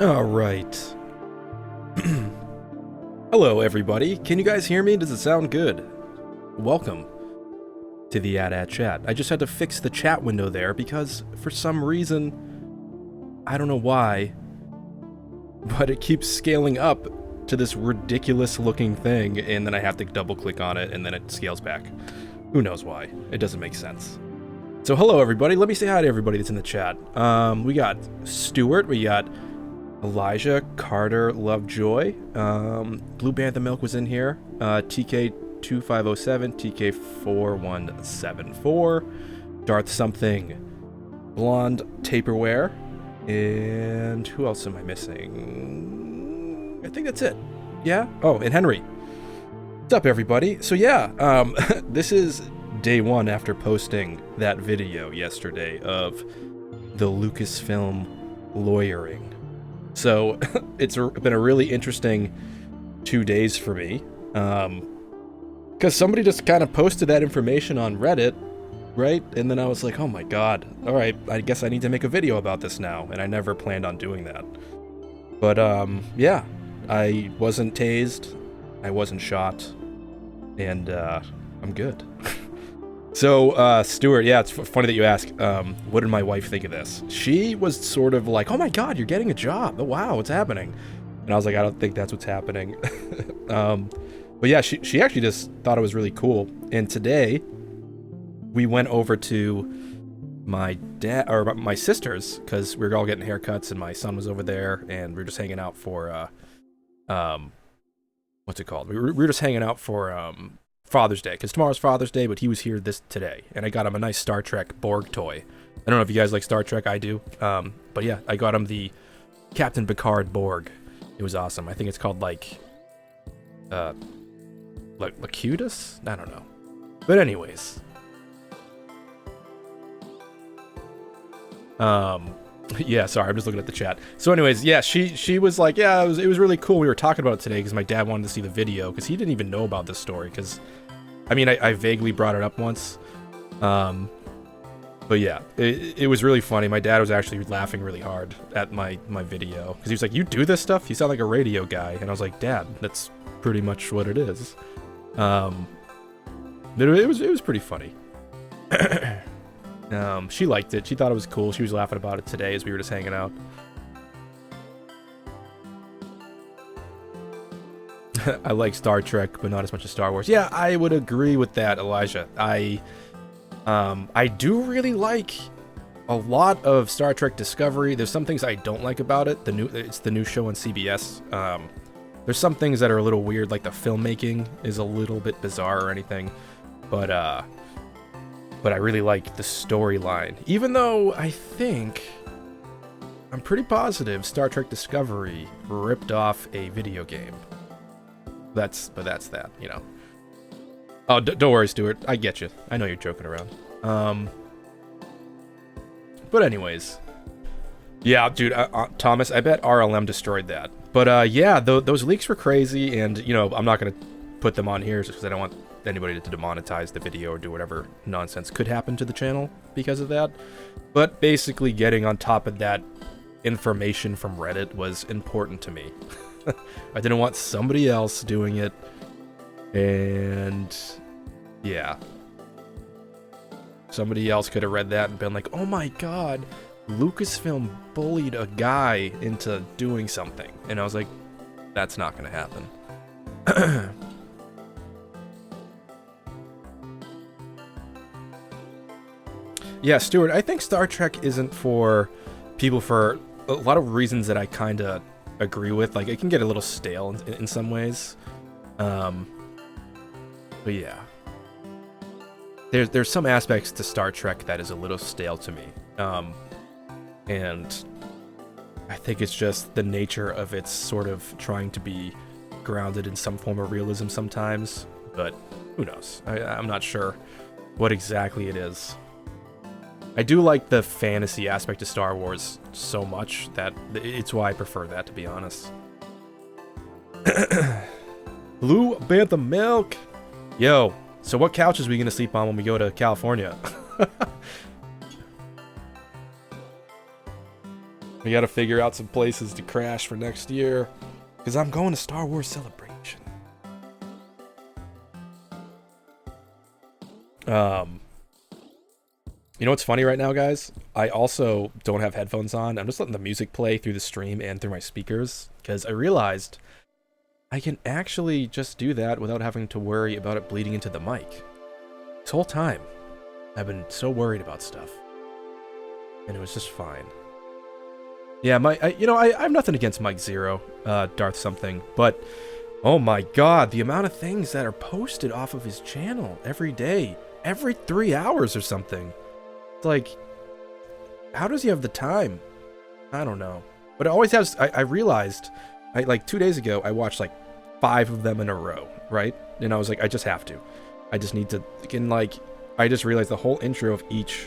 All right. Hello, everybody. Can you guys hear me? Does it sound good? Welcome to the AT chat. I just had to fix the chat window there because for some reason, I don't know why, but it keeps scaling up to this ridiculous looking thing, and then I have to double click on it, and then it scales back. Who knows why? It doesn't make sense. So hello, everybody. Let me say hi to everybody that's in the chat. We got Stuart. We got Elijah, Carter, Lovejoy, Blue Bantha Milk was in here, TK2507, TK4174, Darth Something, Blonde Taperware, and who else am I missing? I think that's it. Yeah? Oh, and Henry. What's up, everybody? So yeah, this is day one after posting that video yesterday of the Lucasfilm lawyering. So it's been a really interesting 2 days for me, because somebody just kind of posted that information on Reddit, right? And then I was like, oh my god, all right, I guess I need to make a video about this now, and I never planned on doing that. But yeah, I wasn't tased, I wasn't shot, and I'm good. So, Stuart, yeah, it's funny that you ask, what did my wife think of this? She was sort of like, oh my god, you're getting a job. Oh, wow, what's happening? And I was like, I don't think that's what's happening. But yeah, she actually just thought it was really cool. And today, we went over to my sister's, because we were all getting haircuts, and my son was over there, and we were just hanging out for, what's it called? We were just hanging out for, Father's Day, because tomorrow's Father's Day, but he was here today, and I got him a nice Star Trek Borg toy. I don't know if you guys like Star Trek, I do, but yeah, I got him the Captain Picard Borg. It was awesome. I think it's called like Lacutus? I don't know. But anyways, yeah, sorry, I'm just looking at the chat. So anyways, yeah, she was like, yeah, it was really cool. We were talking about it today because my dad wanted to see the video, because he didn't even know about this story, because I mean, I vaguely brought it up once, but yeah, it was really funny. My dad was actually laughing really hard at my video, because he was like, you do this stuff? You sound like a radio guy. And I was like, Dad, that's pretty much what it is. It was pretty funny. She liked it. She thought it was cool. She was laughing about it today as we were just hanging out. I like Star Trek, but not as much as Star Wars. Yeah, I would agree with that, Elijah. I do really like a lot of Star Trek Discovery. There's some things I don't like about it. It's the new show on CBS. There's some things that are a little weird, like the filmmaking is a little bit bizarre or anything, but I really like the storyline. Even though I'm pretty positive Star Trek Discovery ripped off a video game. But that's that, you know. Oh, don't worry, Stuart. I get you. I know you're joking around. But anyways, yeah, dude, Thomas, I bet RLM destroyed that. But yeah, those leaks were crazy, and you know, I'm not gonna put them on here just because I don't want anybody to demonetize the video or do whatever nonsense could happen to the channel because of that. But basically, getting on top of that information from Reddit was important to me. I didn't want somebody else doing it, and yeah, somebody else could have read that and been like, oh my god, Lucasfilm bullied a guy into doing something. And I was like, that's not gonna happen. Yeah, Stuart, I think Star Trek isn't for people for a lot of reasons that I kind of agree with. Like, it can get a little stale in some ways. But yeah. There's some aspects to Star Trek that is a little stale to me. And I think it's just the nature of its sort of trying to be grounded in some form of realism sometimes. But who knows? I'm not sure what exactly it is. I do like the fantasy aspect of Star Wars so much that it's why I prefer that, to be honest. Blue Bantha Milk! Yo, so what couches are we gonna sleep on when we go to California? We gotta figure out some places to crash for next year, because I'm going to Star Wars Celebration. You know what's funny right now, guys? I also don't have headphones on. I'm just letting the music play through the stream and through my speakers, because I realized I can actually just do that without having to worry about it bleeding into the mic. This whole time, I've been so worried about stuff, and it was just fine. Yeah, I have nothing against Mike Zero, Darth something, but oh my god, the amount of things that are posted off of his channel every day, every 3 hours or something. It's like, how does he have the time? I don't know. But it always has, I realized, like 2 days ago, I watched like 5 of them in a row, right? And I was like, I just have to. I just need to, I just realized the whole intro of each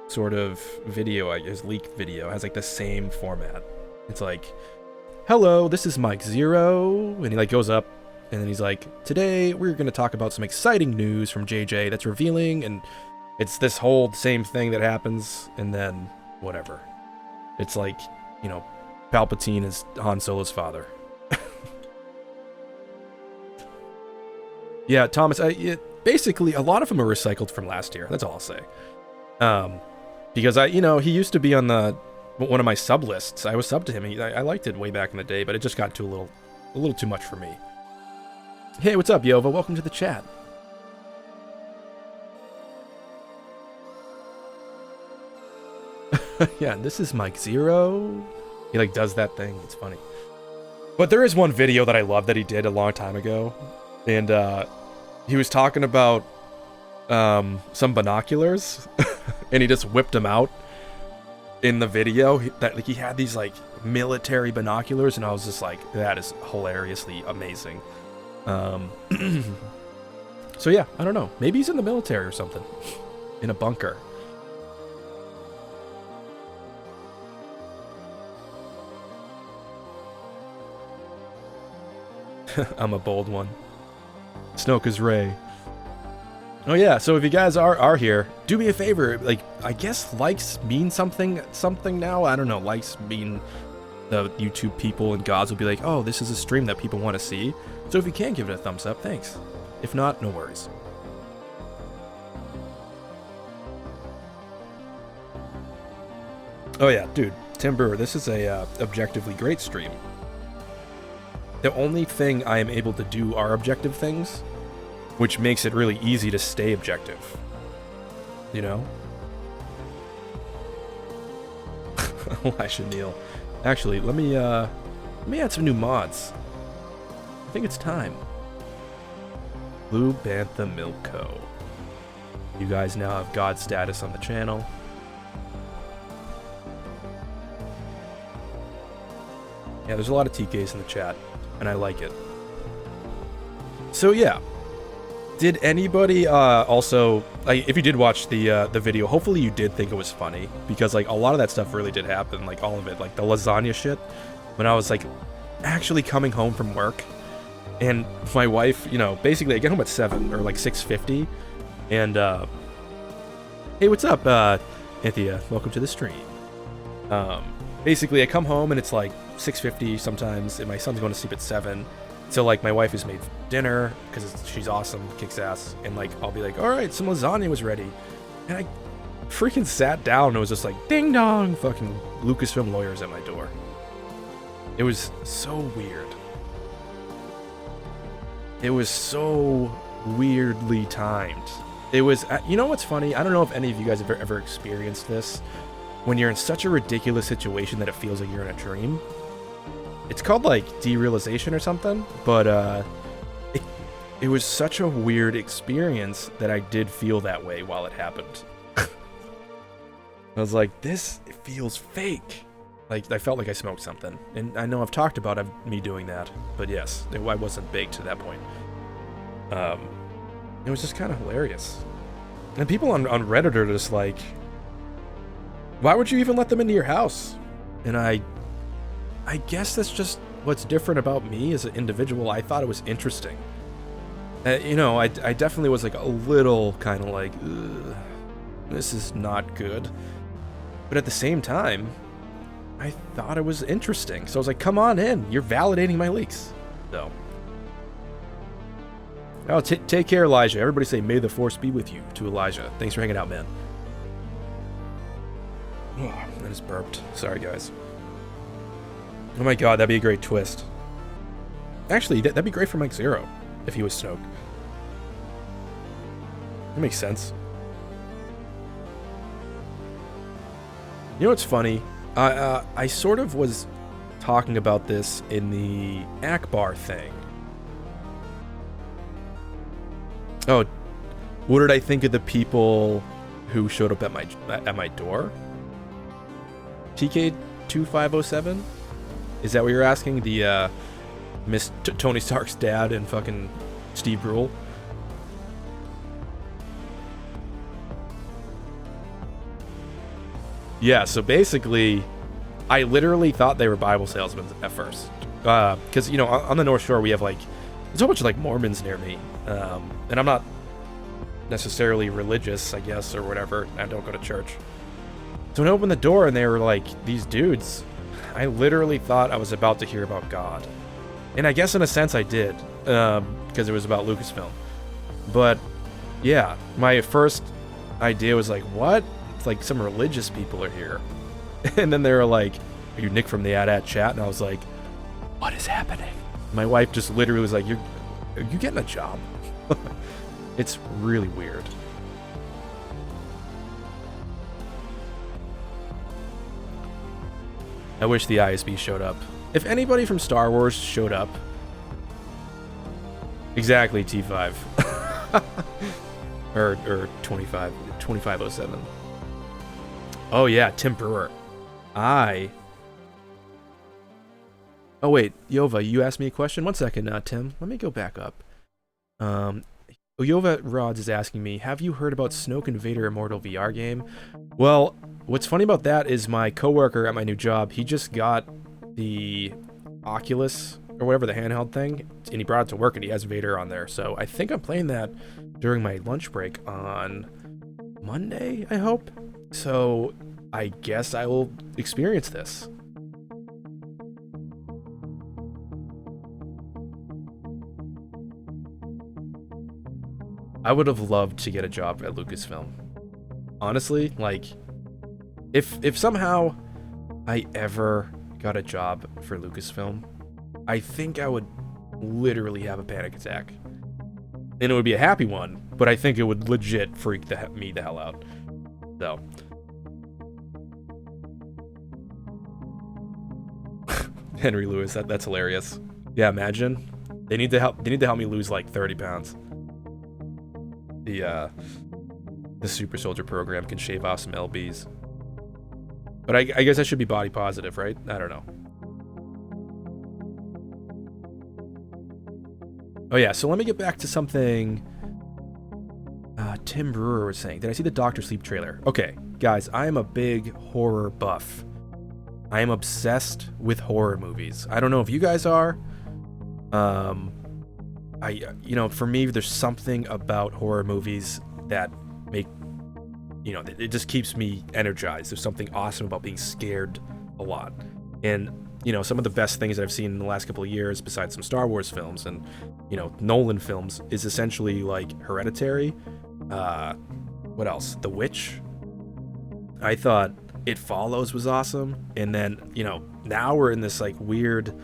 sort of video, his leaked video, has like the same format. It's like, hello, this is Mike Zero, and he like goes up, and then he's like, today we're going to talk about some exciting news from JJ that's revealing, and it's this whole same thing that happens, and then whatever. It's like, you know, Palpatine is Han Solo's father. Yeah, Thomas, basically a lot of them are recycled from last year. That's all I'll say. Because he used to be on one of my sub lists. I was subbed to him. I liked it way back in the day, but it just got a little too much for me. Hey, what's up, Yova? Welcome to the chat. Yeah, this is Mike Zero. He like does that thing. It's funny. But there is one video that I love that he did a long time ago, and he was talking about some binoculars. And he just whipped them out in the video. He had these like military binoculars, and I was just like, that is hilariously amazing. So yeah, I don't know. Maybe he's in the military or something, in a bunker. I'm a bold one. Snoke Ray. Oh yeah, so if you guys are here, do me a favor, like, I guess likes mean something now, I don't know, likes mean the YouTube people and gods will be like, oh, this is a stream that people want to see, so if you can give it a thumbs up, thanks. If not, no worries. Oh yeah, dude, Tim Brewer, this is a objectively great stream. The only thing I am able to do are objective things, which makes it really easy to stay objective. You know? Elisha Neal. Actually, let me add some new mods. think it's time. Blue Bantha Milk Co. You guys now have God status on the channel. Yeah, there's a lot of TKs in the chat, and I like it. So yeah, did anybody also, like, if you did watch the video, hopefully you did think it was funny, because like a lot of that stuff really did happen, like all of it, like the lasagna shit, when I was like actually coming home from work, and my wife, you know, basically I get home at 7 or like 6:50, and hey, what's up, Anthea? Welcome to the stream. Basically I come home and it's like 6:50 sometimes, and my son's going to sleep at 7. So like my wife has made dinner because she's awesome, kicks ass, and like I'll be like, all right, some lasagna was ready, and I freaking sat down and it was just like ding dong, fucking Lucasfilm lawyers at my door. It was so weird. It was so weirdly timed. It was, you know what's funny? I don't know if any of you guys have ever experienced this. When you're in such a ridiculous situation that it feels like you're in a dream. It's called like derealization or something, but it was such a weird experience that I did feel that way while it happened. I was like, this feels fake. Like, I felt like I smoked something. And I know I've talked about me doing that, but yes, I wasn't baked to that point. It was just kind of hilarious. And people on Reddit are just like, why would you even let them into your house? And I guess that's just what's different about me as an individual. I thought it was interesting. You know, I definitely was like a little kind of like, ugh, this is not good. But at the same time, I thought it was interesting. So I was like, come on in. You're validating my leaks. So. Oh, take care, Elijah. Everybody say, may the force be with you, to Elijah. Thanks for hanging out, man. Oh, I just burped. Sorry, guys. Oh my god, that'd be a great twist. Actually, that'd be great for Mike Zero, if he was Snoke. That makes sense. You know what's funny? I sort of was talking about this in the Akbar thing. Oh, what did I think of the people who showed up at my door? TK2507? Is that what you're asking? The Miss Tony Stark's dad and fucking Steve Brule? Yeah, so basically, I literally thought they were Bible salesmen at first. Because, you know, on the North Shore, we have, like, there's a whole bunch of, like, Mormons near me. And I'm not necessarily religious, I guess, or whatever. I don't go to church. So when I opened the door and they were, like, these dudes, I literally thought I was about to hear about God. And I guess in a sense I did, because it was about Lucasfilm. But, yeah, my first idea was like, what? It's like some religious people are here. And then they were like, are you Nick from the AT chat? And I was like, what is happening? My wife just literally was like, are you getting a job? It's really weird. I wish the ISB showed up. If anybody from Star Wars showed up. Exactly, T5. or 2507. Oh yeah, Tim Brewer. Oh wait, Yova, you asked me a question? 1 second, Tim. Let me go back up. Yova Rods is asking me, have you heard about Snoke and Vader Immortal VR game? Well, what's funny about that is my coworker at my new job, he just got the Oculus, or whatever, the handheld thing, and he brought it to work and he has Vader on there. So I think I'm playing that during my lunch break on Monday, I hope. So I guess I will experience this. I would have loved to get a job at Lucasfilm. Honestly, like, if somehow I ever got a job for Lucasfilm, I think I would literally have a panic attack. And it would be a happy one, but I think it would legit freak me the hell out. So. Henry Lewis, that's hilarious. Yeah, imagine. They need to help me lose like 30 pounds. The super soldier program can shave off some lbs. But I guess I should be body positive, right? I don't know. Oh yeah, so let me get back to something Tim Brewer was saying. Did I see the Doctor Sleep trailer? Okay, guys, I am a big horror buff. I am obsessed with horror movies. I don't know if you guys are. For me, there's something about horror movies that make, it just keeps me energized. There's something awesome about being scared a lot. And, some of the best things that I've seen in the last couple of years, besides some Star Wars films and, Nolan films, is essentially like Hereditary. What else? The Witch. I thought It Follows was awesome. And then, now we're in this like weird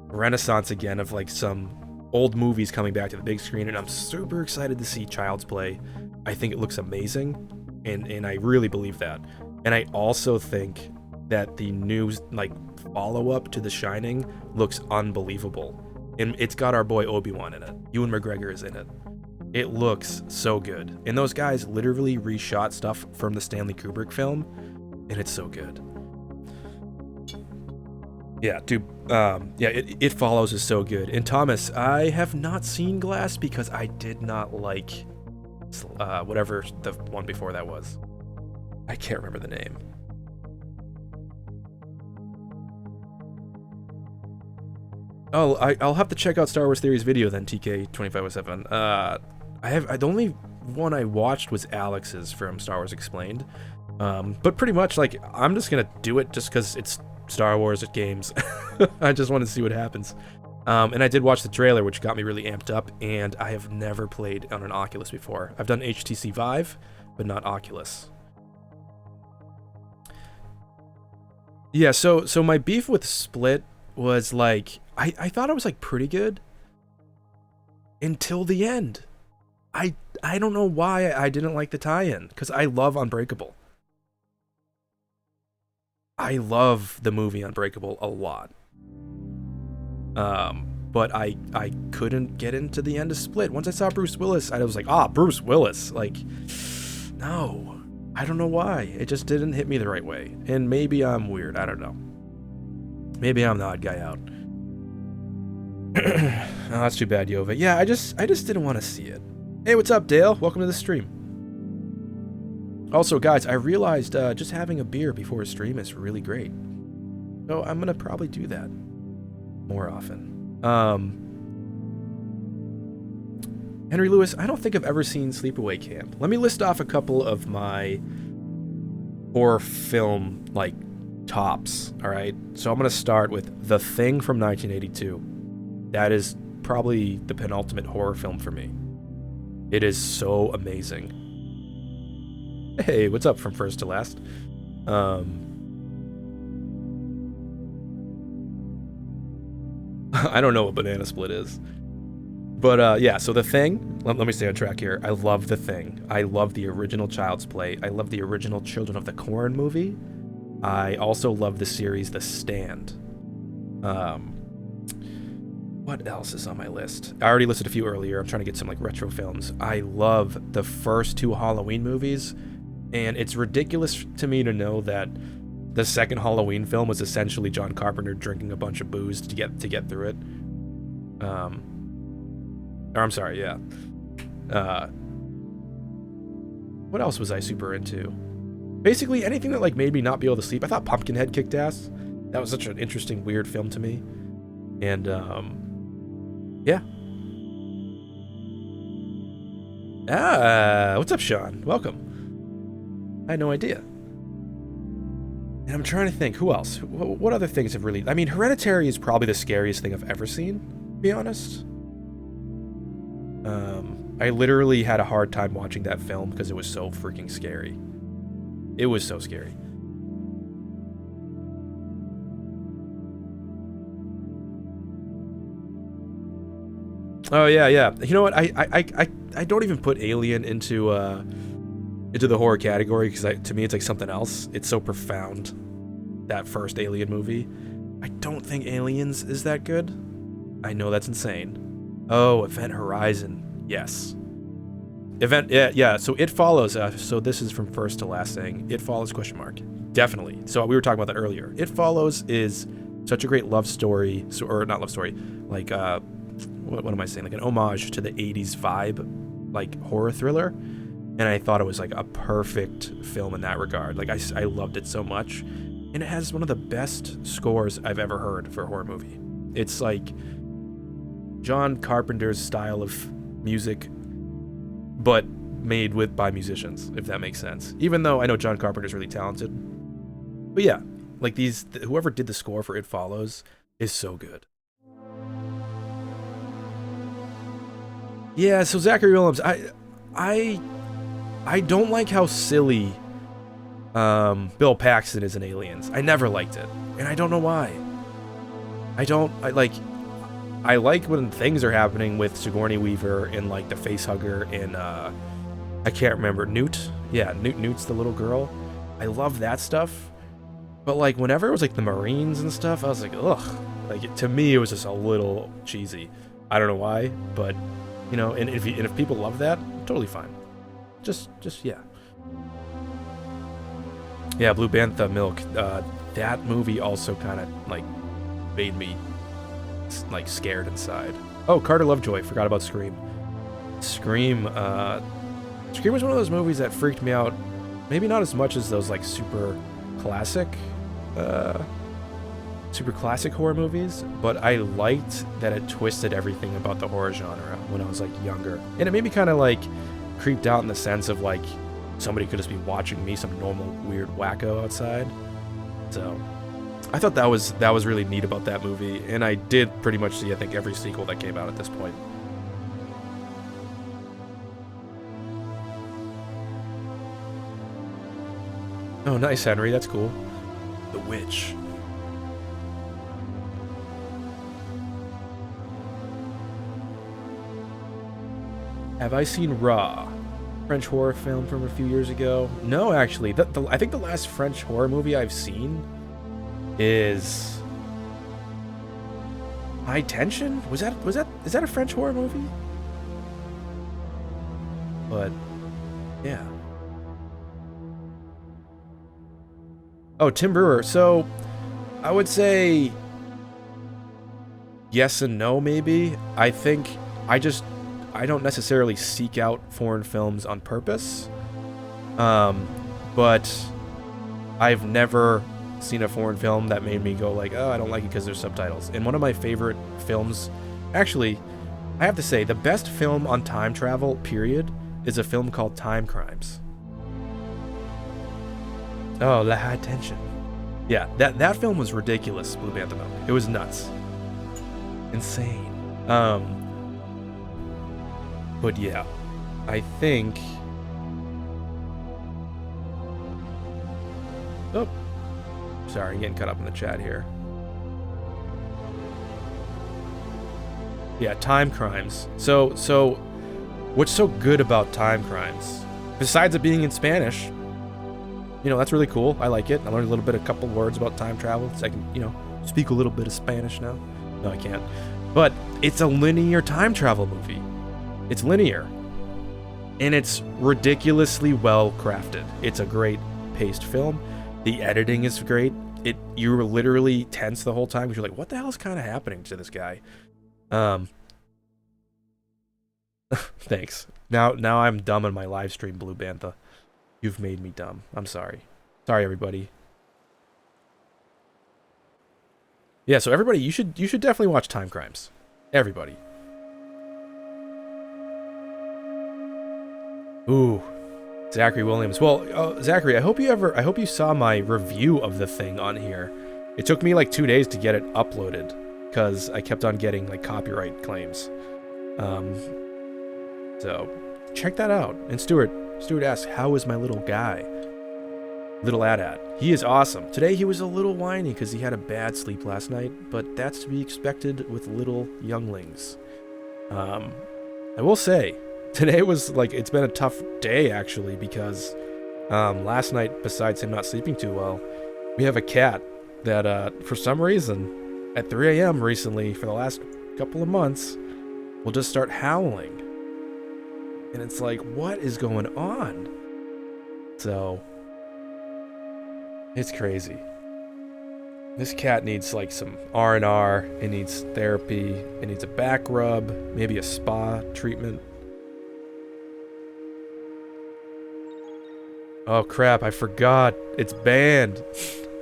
renaissance again of like some old movies coming back to the big screen, and I'm super excited to see Child's Play. I think it looks amazing, and I really believe that. And I also think that the new like follow-up to The Shining looks unbelievable, and it's got our boy Obi-Wan in it. Ewan McGregor is in it. It looks so good, and those guys literally reshot stuff from the Stanley Kubrick film, and it's so good. Yeah, dude. It Follows is so good. And Thomas, I have not seen Glass because I did not like whatever the one before that was. I can't remember the name. Oh, I'll have to check out Star Wars Theory's video then, TK2507. The only one I watched was Alex's from Star Wars Explained. But pretty much, like, I'm just gonna do it just because it's Star Wars games. I just want to see what happens. And I did watch the trailer, which got me really amped up, and I have never played on an Oculus before. I've done HTC Vive, but not Oculus. Yeah, so my beef with Split was like, I thought it was like pretty good until the end. I don't know why I didn't like the tie-in, because I love Unbreakable. I love the movie Unbreakable a lot. But I couldn't get into the end of Split. Once I saw Bruce Willis, I was like, Bruce Willis. Like, no. I don't know why. It just didn't hit me the right way. And maybe I'm weird. I don't know. Maybe I'm the odd guy out. Oh, that's too bad, Yova. Yeah, I just didn't want to see it. Hey, what's up, Dale? Welcome to the stream. Also, guys, I realized just having a beer before a stream is really great. So I'm going to probably do that more often. Henry Lewis, I don't think I've ever seen Sleepaway Camp. Let me list off a couple of my horror film, like, tops, all right? So I'm going to start with The Thing from 1982. That is probably the penultimate horror film for me. It is so amazing. Hey, what's up from first to last? I don't know what Banana Split is. But, yeah, so The Thing, let me stay on track here. I love The Thing. I love the original Child's Play. I love the original Children of the Corn movie. I also love the series The Stand. What else is on my list? I already listed a few earlier. I'm trying to get some, like, retro films. I love the first two Halloween movies, and it's ridiculous to me to know that the second Halloween film was essentially John Carpenter drinking a bunch of booze to get through it. Or I'm sorry, yeah. What else was I super into? Basically anything that like made me not be able to sleep. I thought Pumpkinhead kicked ass. That was such an interesting, weird film to me. And yeah. What's up, Sean? Welcome. I had no idea. And I'm trying to think, who else? What other things have really... I mean, Hereditary is probably the scariest thing I've ever seen, to be honest. I literally had a hard time watching that film because it was so freaking scary. It was so scary. Oh yeah, yeah. You know what? I don't even put Alien into the horror category because to me it's like something else. It's so profound. That first Alien movie. I don't think Aliens is that good. I know that's insane. Oh, Event Horizon. Yes. Yeah. So It Follows. So this is from first to last saying It Follows ? Definitely. So we were talking about that earlier. It Follows is such a great love story, or not love story, like what am I saying? Like an homage to the '80s vibe, like horror thriller. And I thought it was like a perfect film in that regard. Like I loved it so much, and it has one of the best scores I've ever heard for a horror movie. It's like John Carpenter's style of music, but made by musicians, if that makes sense. Even though I know John Carpenter's really talented, but yeah, like whoever did the score for It Follows is so good. Yeah, so Zachary Williams, I don't like how silly Bill Paxton is in Aliens. I never liked it, and I don't know why. I like when things are happening with Sigourney Weaver and like the facehugger and I can't remember, Newt. Yeah, Newt's the little girl. I love that stuff. But like whenever it was like the Marines and stuff, I was like, ugh. Like to me, it was just a little cheesy. I don't know why, but you know, and if people love that, totally fine. Just yeah. Yeah, Blue Bantha Milk. That movie also kind of like made me like scared inside. Oh, Carter Lovejoy. Forgot about Scream. Scream was one of those movies that freaked me out. Maybe not as much as those like super classic horror movies, but I liked that it twisted everything about the horror genre when I was like younger, and it made me kind of like creeped out in the sense of like somebody could just be watching me, some normal weird wacko outside. So I thought that was really neat about that movie, and I did pretty much see I think every sequel that came out at this point. Oh, nice, Henry. That's cool. The Witch. Have I seen Raw? French horror film from a few years ago? No, actually. I think the last French horror movie I've seen is High Tension? Is that a French horror movie? But yeah. Oh, Tim Brewer. So I would say yes and no, maybe. I think I don't necessarily seek out foreign films on purpose. But I've never seen a foreign film that made me go like, oh, I don't like it because there's subtitles. And one of my favorite films, actually, I have to say, the best film on time travel, period, is a film called Time Crimes. Oh, La High Tension. Yeah, that film was ridiculous, Blue Bantha Milk. It was nuts. Insane. But yeah, I think... Oh, sorry, I'm getting cut up in the chat here. Yeah, Time Crimes. So what's so good about Time Crimes? Besides it being in Spanish, you know, that's really cool. I like it. I learned a couple words about time travel, so I can, you know, speak a little bit of Spanish now. No, I can't. But it's a linear time travel movie. It's linear. And it's ridiculously well crafted. It's a great paced film. The editing is great. You're literally tense the whole time because you're like, what the hell is kind of happening to this guy? Thanks. Now I'm dumb on my live stream, Blue Bantha. You've made me dumb. I'm sorry. Sorry, everybody. Yeah, so everybody, you should definitely watch Time Crimes. Everybody. Ooh, Zachary Williams. Well, Zachary, I hope you saw my review of the thing on here. It took me like 2 days to get it uploaded because I kept on getting like copyright claims. So check that out. And Stuart asks, how is my little guy? Little AT-AT. He is awesome. Today he was a little whiny because he had a bad sleep last night, but that's to be expected with little younglings. I will say, today was like, it's been a tough day actually because last night, besides him not sleeping too well, we have a cat that for some reason at 3 a.m. recently for the last couple of months will just start howling. And it's like, what is going on? So, it's crazy. This cat needs like some R&R, it needs therapy, it needs a back rub, maybe a spa treatment. Oh crap, I forgot. It's banned.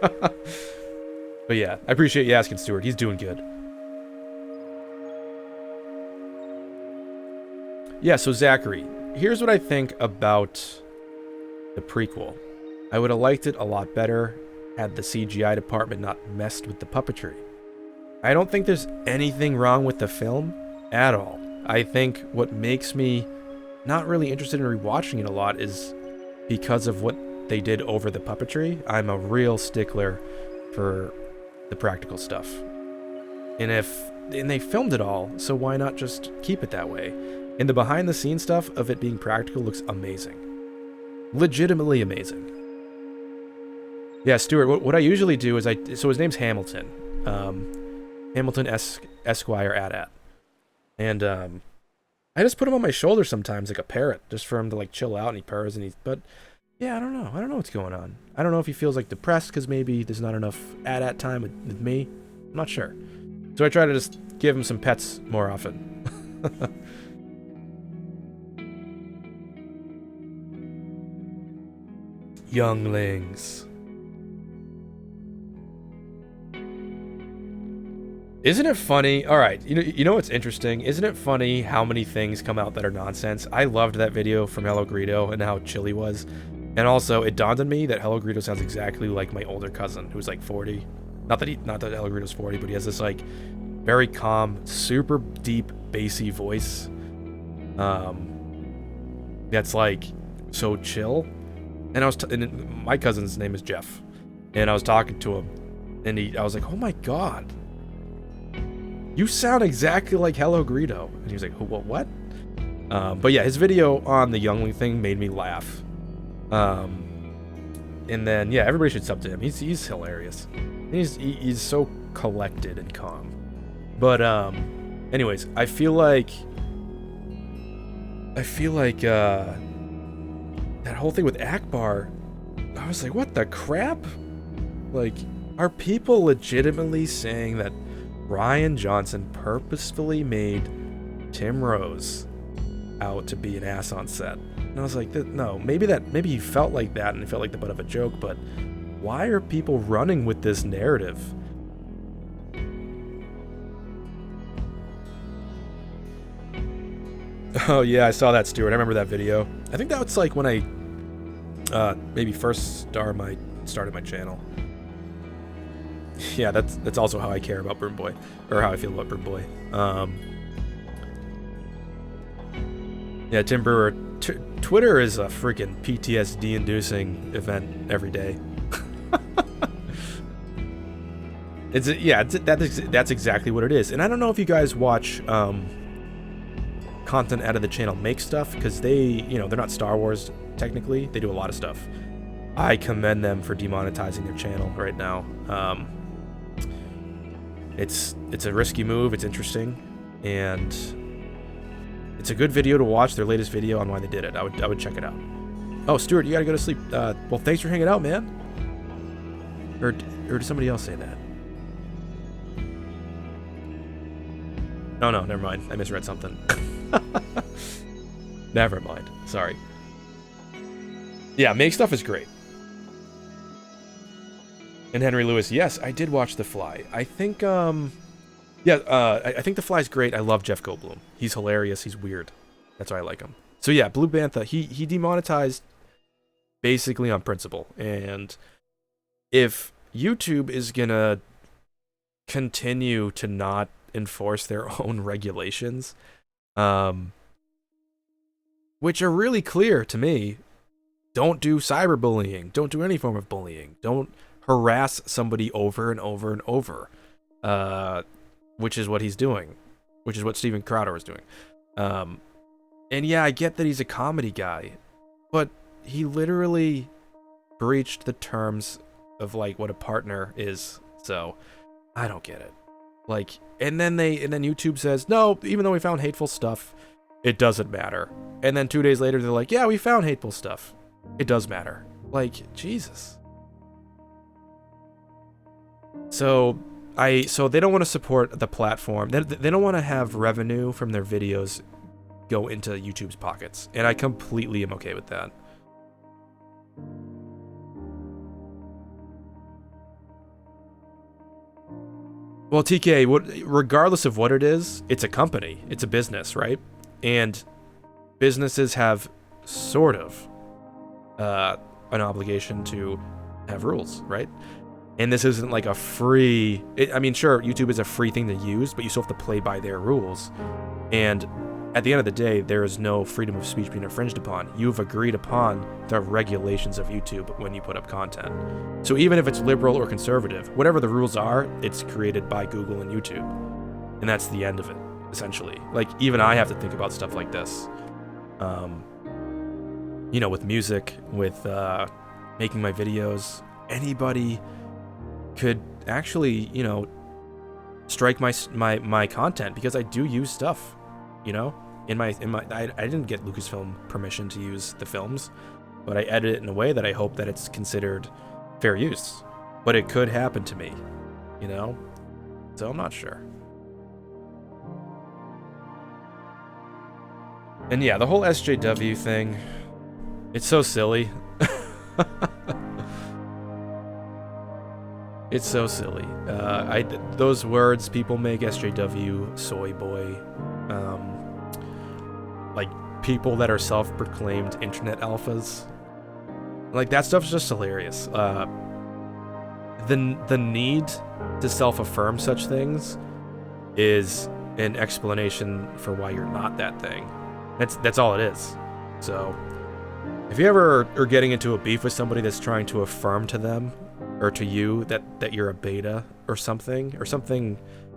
But yeah, I appreciate you asking, Stuart. He's doing good. Yeah, so Zachary, here's what I think about the prequel. I would have liked it a lot better had the CGI department not messed with the puppetry. I don't think there's anything wrong with the film at all. I think what makes me not really interested in rewatching it a lot is because of what they did over the puppetry. I'm a real stickler for the practical stuff. And they filmed it all, so why not just keep it that way? And the behind the scenes stuff of it being practical looks amazing. Legitimately amazing. Yeah, Stuart, what I usually do is so his name's Hamilton. Hamilton Esquire AT. And I just put him on my shoulder sometimes like a parrot, just for him to like chill out, and he purrs and but yeah, I don't know what's going on. I don't know if he feels like depressed because maybe there's not enough AT time with me. I'm not sure. So I try to just give him some pets more often. Younglings. Isn't it funny? All right, you know what's interesting? Isn't it funny how many things come out that are nonsense? I loved that video from Hello Greedo and how chill he was. And also, it dawned on me that Hello Greedo sounds exactly like my older cousin, who's like 40. Not that Hello Greedo's 40, but he has this like very calm, super deep, bassy voice. That's like so chill. And my cousin's name is Jeff, and I was talking to him, and I was like, "Oh my god, you sound exactly like Hello Greedo." And he was like, "What?" But yeah, his video on the Youngling thing made me laugh. And then yeah, everybody should sub to him. He's hilarious. And he's so collected and calm. But anyways, I feel like that whole thing with Akbar, I was like, what the crap? Like, are people legitimately saying that Rian Johnson purposefully made Tim Rose out to be an ass on set? And I was like, no, maybe he felt like that and it felt like the butt of a joke, but why are people running with this narrative? Oh yeah, I saw that, Stuart. I remember that video. I think that was like when I maybe first started my channel. Yeah, that's also how I care about Burn Boy, or how I feel about Burn Boy. Yeah, Tim Brewer. Twitter is a freaking PTSD-inducing event every day. That's exactly what it is. And I don't know if you guys watch content out of the channel Make Stuff, because they're not Star Wars technically. They do a lot of stuff. I commend them for demonetizing their channel right now. It's a risky move. It's interesting, and it's a good video to watch. Their latest video on why they did it. I would check it out. Oh, Stuart, you gotta go to sleep. Well, thanks for hanging out, man. Or did somebody else say that? No, never mind. I misread something. Never mind. Sorry. Yeah, Make Stuff is great. And Henry Lewis, yes, I did watch The Fly. I think, I think The Fly's great. I love Jeff Goldblum. He's hilarious. He's weird. That's why I like him. So yeah, Blue Bantha, he demonetized basically on principle. And if YouTube is gonna continue to not enforce their own regulations, which are really clear to me, don't do cyberbullying. Don't do any form of bullying. Don't harass somebody over and over and over, which is what he's doing, which is what Steven Crowder was doing. And yeah, I get that he's a comedy guy, but he literally breached the terms of like what a partner is. So I don't get it. Like, and then YouTube says, no, even though we found hateful stuff, it doesn't matter. And then 2 days later, they're like, yeah, we found hateful stuff. It does matter. Like, Jesus. So they don't want to support the platform. They don't want to have revenue from their videos go into YouTube's pockets. And I completely am okay with that. Well, TK, regardless of what it is, it's a company. It's a business, right? And businesses have sort of an obligation to have rules, right? And this isn't like a free... I mean, sure, YouTube is a free thing to use, but you still have to play by their rules. And at the end of the day, there is no freedom of speech being infringed upon. You've agreed upon the regulations of YouTube when you put up content. So even if it's liberal or conservative, whatever the rules are, it's created by Google and YouTube. And that's the end of it, essentially. Like, even I have to think about stuff like this. You know, with music, with making my videos, anybody could actually, you know, strike my content because I do use stuff, you know, I didn't get Lucasfilm permission to use the films, but I edit it in a way that I hope that it's considered fair use. But it could happen to me, you know, so I'm not sure. And yeah, the whole SJW thing, it's so silly. It's so silly. Those words people make, SJW, soy boy, like people that are self-proclaimed internet alphas, like that stuff's just hilarious. The need to self-affirm such things is an explanation for why you're not that thing. That's all it is. So if you ever are getting into a beef with somebody that's trying to affirm to them or to you that you're a beta or something,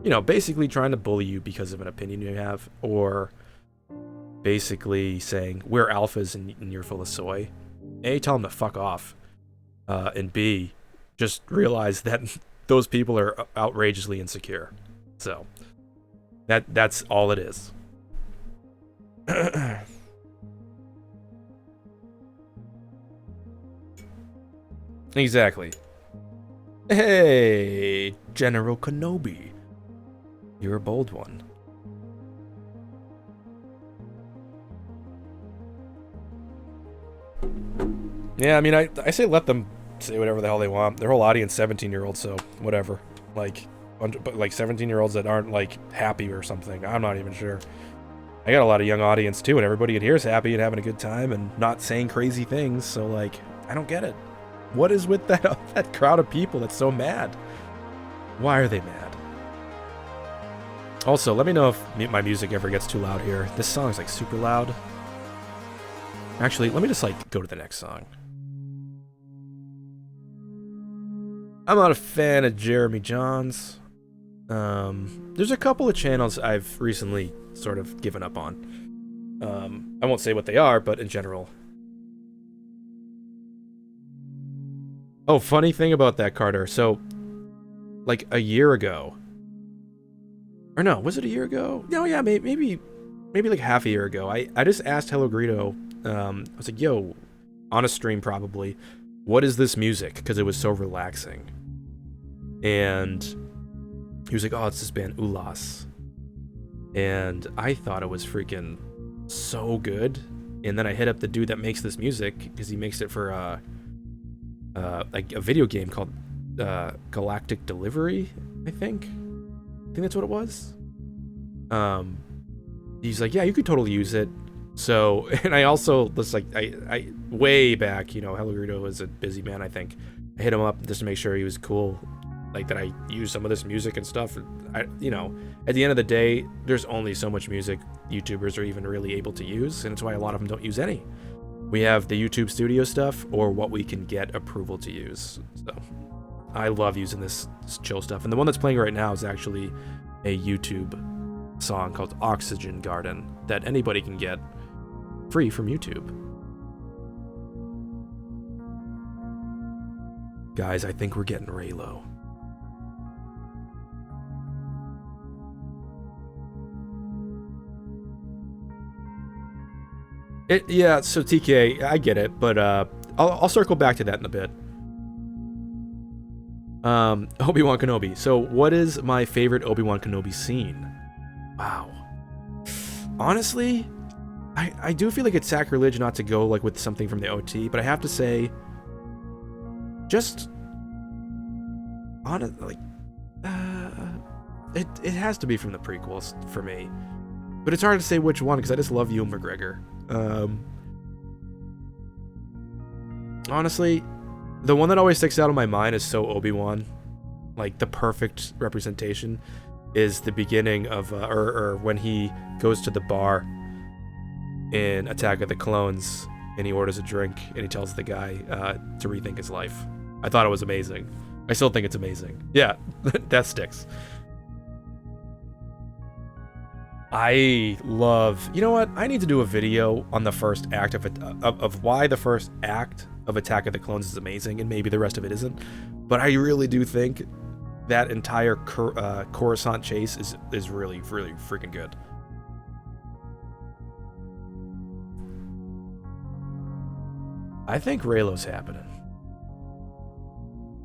you know, basically trying to bully you because of an opinion you have, or basically saying we're alphas and you're full of soy, A, tell them to fuck off, and B, just realize that those people are outrageously insecure. So that's all it is. Exactly. Hey, General Kenobi. You're a bold one. Yeah, I mean, I say let them say whatever the hell they want. Their whole audience 17-year-olds, so whatever. Like, but like 17-year-olds that aren't like happy or something. I'm not even sure. I got a lot of young audience too, and everybody in here is happy and having a good time and not saying crazy things. So like, I don't get it. What is with that crowd of people that's so mad? Why are they mad? Also, let me know if my music ever gets too loud here. This song is like super loud. Actually, let me just like go to the next song. I'm not a fan of Jeremy Johns. There's a couple of channels I've recently sort of given up on. I won't say what they are, but in general. Oh, funny thing about that, Carter. So, like a year ago, or no, was it a year ago? No, yeah, maybe like half a year ago. I just asked Hello Greedo. I was like, yo, on a stream probably, what is this music? Because it was so relaxing. And he was like, oh, it's this band ULAS. And I thought it was freaking so good. And then I hit up the dude that makes this music, because he makes it for like a video game called Galactic Delivery, I think that's what it was. He's like, yeah, you could totally use it. So, and I also was like, I way back, you know, Hello Greedo was a busy man, I think. I hit him up just to make sure he was cool, like that I use some of this music and stuff. You know, at the end of the day, there's only so much music YouTubers are even really able to use, and it's why a lot of them don't use any. We have the YouTube Studio stuff, or what we can get approval to use. So I love using this chill stuff. And the one that's playing right now is actually a YouTube song called Oxygen Garden that anybody can get free from YouTube. Guys, I think we're getting Raylo. Yeah, so TK, I get it, but I'll circle back to that in a bit. Obi-Wan Kenobi. So what is my favorite Obi-Wan Kenobi scene? Wow. Honestly, I do feel like it's sacrilege not to go like with something from the OT, but I have to say, just honest, like, it has to be from the prequels for me. But it's hard to say which one because I just love Ewan McGregor. Honestly, the one that always sticks out in my mind is so Obi-Wan. Like, the perfect representation is the beginning of, or when he goes to the bar in Attack of the Clones and he orders a drink and he tells the guy to rethink his life. I thought it was amazing. I still think it's amazing. Yeah, that sticks. I love... You know what? I need to do a video on the first act of why the first act of Attack of the Clones is amazing, and maybe the rest of it isn't. But I really do think that entire Coruscant chase is really, really freaking good. I think Reylo's happening.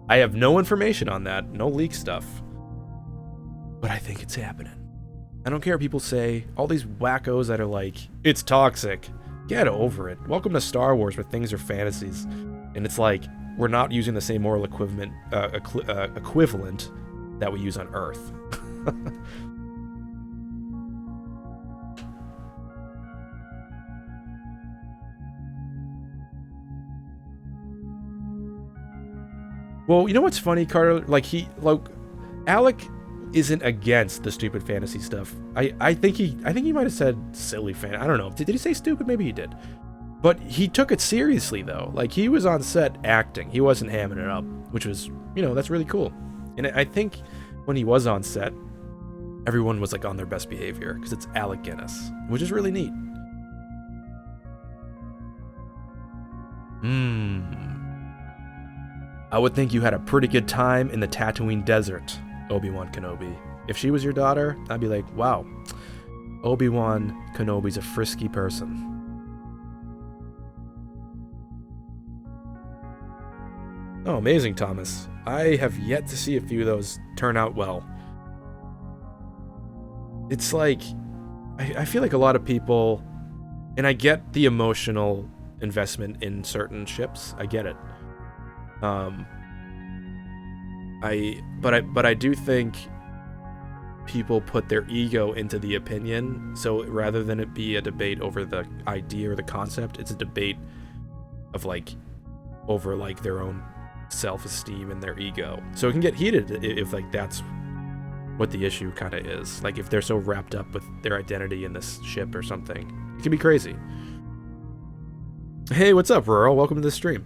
I have no information on that, no leak stuff. But I think it's happening. I don't care what people say, all these wackos that are like, it's toxic. Get over it. Welcome to Star Wars where things are fantasies. And it's like, we're not using the same moral equivalent that we use on Earth. Well, you know what's funny, Carter? Like, Alec isn't against the stupid fantasy stuff. I think he might have said silly fan. I don't know. Did he say stupid? Maybe he did. But he took it seriously though. Like, he was on set acting. He wasn't hamming it up, which was, you know, that's really cool. And I think when he was on set, everyone was like on their best behavior because it's Alec Guinness, which is really neat. I would think you had a pretty good time in the Tatooine desert, Obi-Wan Kenobi. If she was your daughter, I'd be like, wow, Obi-Wan Kenobi's a frisky person. Oh, amazing, Thomas. I have yet to see a few of those turn out well. It's like, I feel like a lot of people, and I get the emotional investment in certain ships. I get it. But I do think people put their ego into the opinion. So rather than it be a debate over the idea or the concept, it's a debate of like over like their own self-esteem and their ego. So it can get heated if like that's what the issue kind of is. Like if they're so wrapped up with their identity in this ship or something, it can be crazy. Hey, what's up, Rural? Welcome to the stream.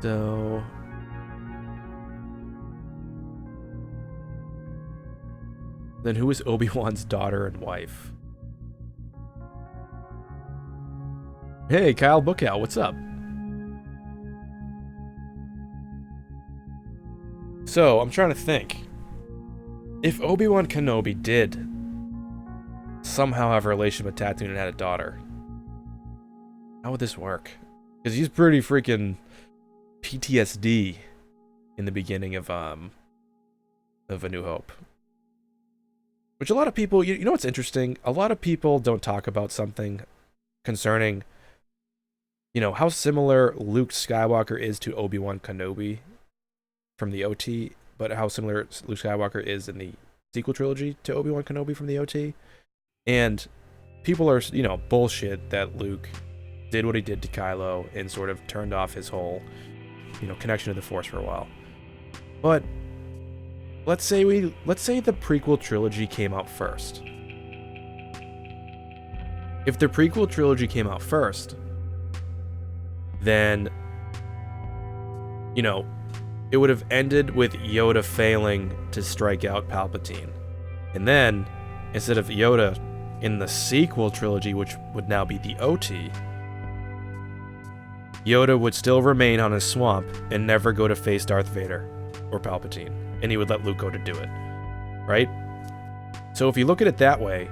So then who is Obi-Wan's daughter and wife? Hey, Kyle Bookout, what's up? So, I'm trying to think. If Obi-Wan Kenobi did somehow have a relationship with Tatooine and had a daughter, how would this work? Because he's pretty freaking PTSD in the beginning of A New Hope. Which a lot of people, you know what's interesting? A lot of people don't talk about something concerning, you know, how similar Luke Skywalker is to Obi-Wan Kenobi from the OT, but how similar Luke Skywalker is in the sequel trilogy to Obi-Wan Kenobi from the OT. And people are, you know, bullshit that Luke did what he did to Kylo and sort of turned off his whole, you know, connection to the Force for a while. But let's say the prequel trilogy came out first. If the prequel trilogy came out first, then, you know, it would have ended with Yoda failing to strike out Palpatine. And then, instead of Yoda in the sequel trilogy, which would now be the OT, Yoda would still remain on his swamp and never go to face Darth Vader. or Palpatine, and he would let Luke go to do it, right? So if you look at it that way,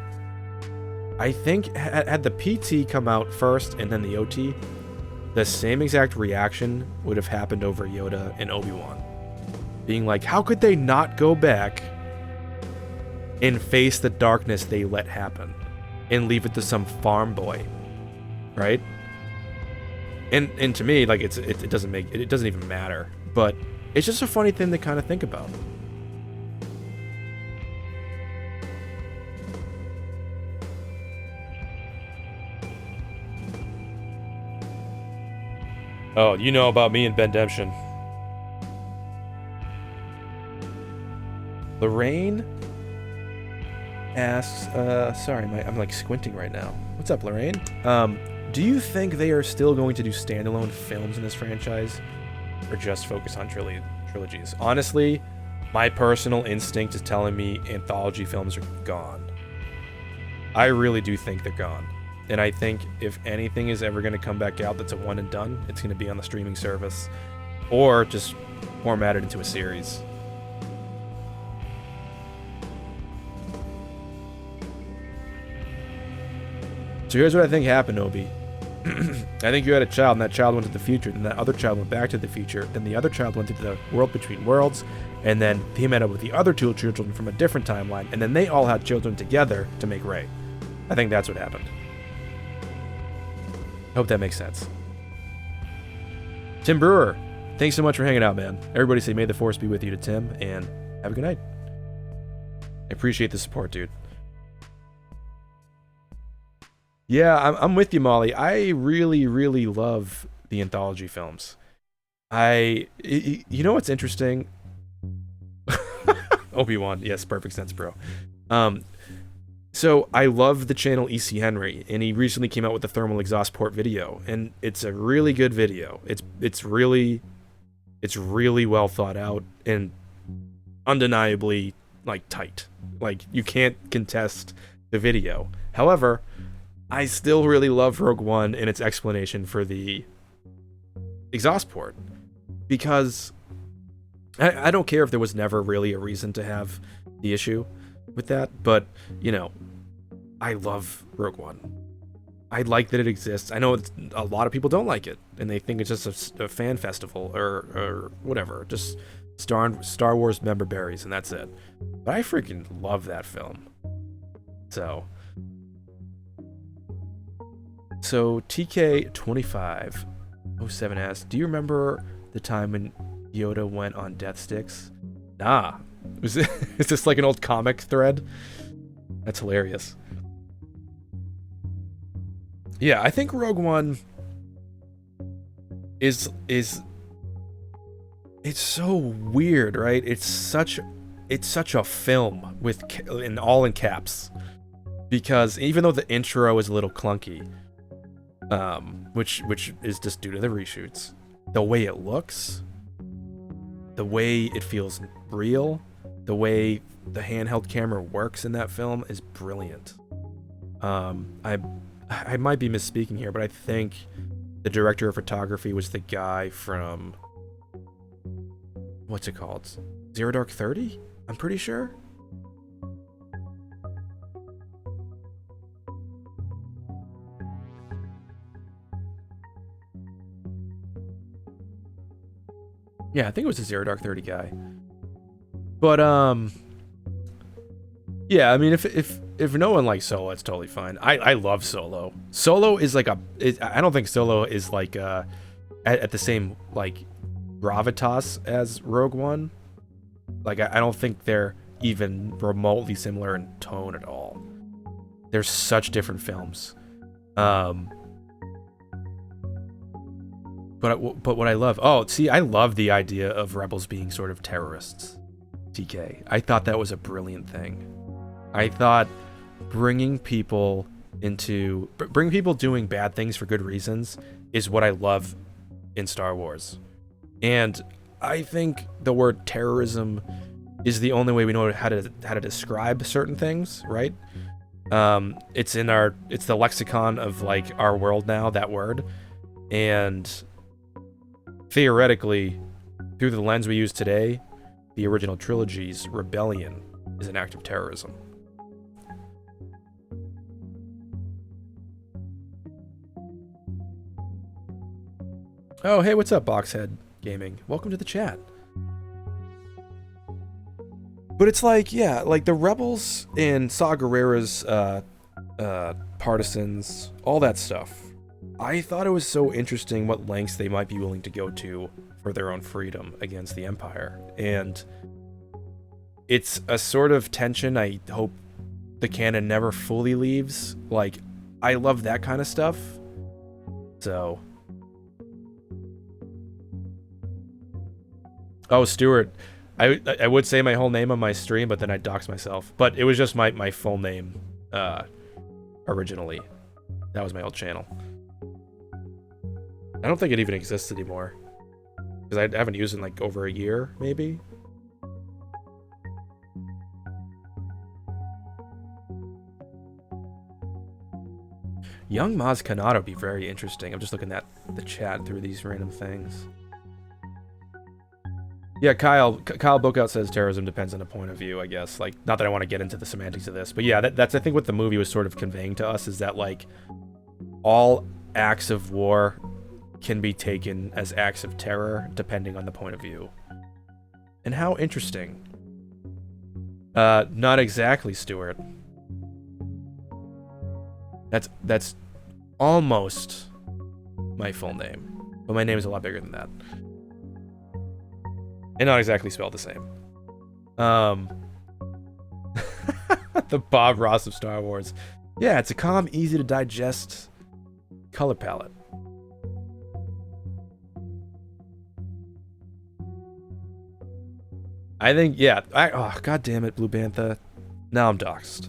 I think had the PT come out first and then the OT, the same exact reaction would have happened over Yoda and Obi-Wan. Being like, how could they not go back and face the darkness they let happen and leave it to some farm boy, right? And to me, like, it doesn't even matter, but it's just a funny thing to kind of think about. Oh, you know about me and Bendemption. Lorraine asks, sorry, I'm like squinting right now. What's up, Lorraine? Do you think they are still going to do standalone films in this franchise, or just focus on trilogies? Honestly, my personal instinct is telling me anthology films are gone. I really do think they're gone. And I think if anything is ever going to come back out that's a one and done, it's going to be on the streaming service, or just formatted into a series. So here's what I think happened, Obi. I think you had a child, and that child went to the future, then that other child went back to the future, then the other child went to the world between worlds, and then he met up with the other two children from a different timeline, and then they all had children together to make Rey. I think that's what happened. Hope that makes sense. Tim Brewer, thanks so much for hanging out, man. Everybody say may the force be with you to Tim, and have a good night. I appreciate the support, dude. Yeah, I'm with you, Molly. I really, really love the anthology films. You know what's interesting? Obi-Wan, yes, perfect sense, bro. So I love the channel E.C. Henry, and he recently came out with the thermal exhaust port video, and it's a really good video. It's really well thought out and undeniably like tight. Like you can't contest the video. However, I still really love Rogue One and its explanation for the exhaust port, because I don't care if there was never really a reason to have the issue with that, but you know, I love Rogue One. I like that it exists. I know a lot of people don't like it, and they think it's just a fan festival or whatever, just Star Wars member berries, and that's it. But I freaking love that film. So TK2507 asks, do you remember the time when Yoda went on death sticks? Nah. Is this like an old comic thread? That's hilarious. Yeah, I think Rogue One is it's so weird, right? It's such a film with all in caps, because even though the intro is a little clunky, which is just due to the reshoots, the way it looks, the way it feels real, the way the handheld camera works in that film is brilliant. I might be misspeaking here, but I think the director of photography was the guy from, what's it called? Zero Dark 30? I'm pretty sure. Yeah, I think it was the Zero Dark 30 guy. But yeah, I mean, if no one likes Solo, it's totally fine. I love Solo. Solo is like I don't think Solo is like at the same like gravitas as Rogue One. Like I don't think they're even remotely similar in tone at all. They're such different films. But what I love, I love the idea of rebels being sort of terrorists. TK, I thought that was a brilliant thing. I thought bringing people doing bad things for good reasons is what I love in Star Wars. And I think the word terrorism is the only way we know how to describe certain things, right? It's the lexicon of like our world now, that word. And theoretically, through the lens we use today, the original trilogy's rebellion is an act of terrorism. Oh, hey, what's up, Boxhead Gaming? Welcome to the chat. But it's like, yeah, like the rebels and Saw Gerrera's partisans, all that stuff. I thought it was so interesting what lengths they might be willing to go to for their own freedom against the Empire. And it's a sort of tension I hope the canon never fully leaves. Like, I love that kind of stuff. So... Oh, Stuart, I would say my whole name on my stream, but then I'd dox myself. But it was just my full name, originally. That was my old channel. I don't think it even exists anymore. Because I haven't used it in like over a year, maybe? Young Maz Kanata would be very interesting. I'm just looking at the chat through these random things. Yeah, Kyle Bookout says terrorism depends on the point of view, I guess. Like, not that I want to get into the semantics of this, but yeah, that's I think what the movie was sort of conveying to us is that, like, all acts of war can be taken as acts of terror depending on the point of view. And how interesting. Not exactly, Stuart. That's almost my full name, but my name is a lot bigger than that. And not exactly spelled the same. The Bob Ross of Star Wars. Yeah, it's a calm, easy to digest color palette. I think, yeah. Oh, god damn it, Blue Bantha. Now I'm doxxed.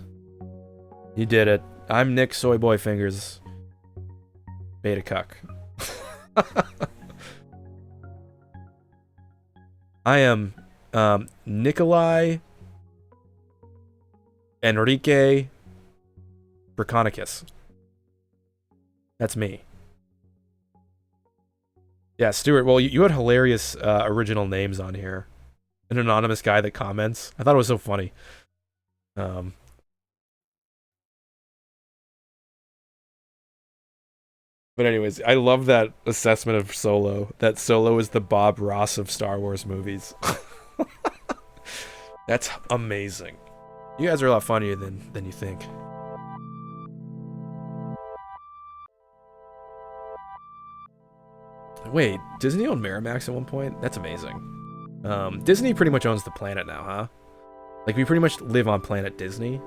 You did it. I'm Nick Soyboy Fingers. Beta cuck. I am Nikolai Enrique Briconicus. That's me. Yeah, Stuart, well, you had hilarious original names on here. An anonymous guy that comments. I thought it was so funny. But anyways, I love that assessment of Solo. That Solo is the Bob Ross of Star Wars movies. That's amazing. You guys are a lot funnier than you think. Wait, Disney owned Miramax at one point? That's amazing. Disney pretty much owns the planet now, huh? Like, we pretty much live on Planet Disney.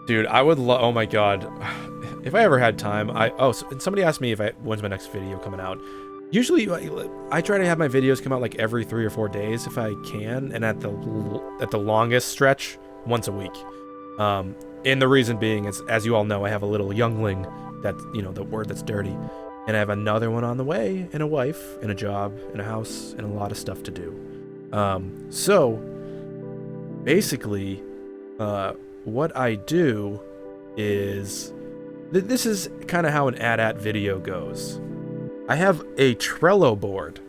Dude, I would love... Oh my god. If I ever had time, and somebody asked me when's my next video coming out. Usually, I try to have my videos come out like every 3 or 4 days if I can, and at the longest stretch, once a week. And the reason being is, as you all know, I have a little youngling that, you know, the word that's dirty. And I have another one on the way, and a wife, and a job, and a house, and a lot of stuff to do. So, basically, what I do is... This is kind of how an AT-AT video goes. I have a Trello board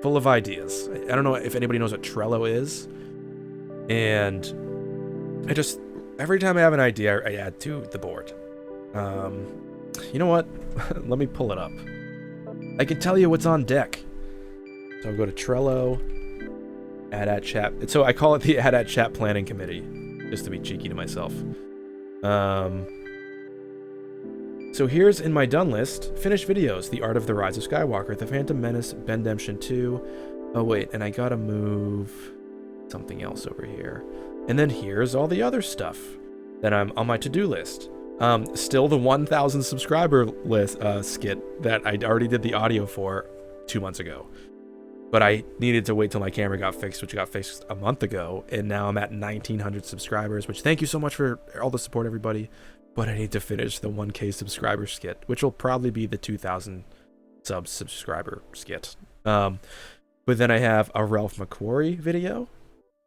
full of ideas. I don't know if anybody knows what Trello is. And I just... Every time I have an idea, I add to the board. You know what? Let me pull it up. I can tell you what's on deck. So I'll go to Trello, AT-AT chat. So I call it the AT-AT chat planning committee, just to be cheeky to myself. So here's in my done list, finished videos, The Art of the Rise of Skywalker, The Phantom Menace, Bendemption 2. Oh wait, and I gotta move something else over here. And then here's all the other stuff that I'm on my to-do list. Still the 1,000 subscriber list skit that I already did the audio for 2 months ago. But I needed to wait till my camera got fixed, which got fixed a month ago, and now I'm at 1,900 subscribers, which thank you so much for all the support, everybody. But I need to finish the 1K subscriber skit, which will probably be the 2,000 subscriber skit. But then I have a Ralph McQuarrie video,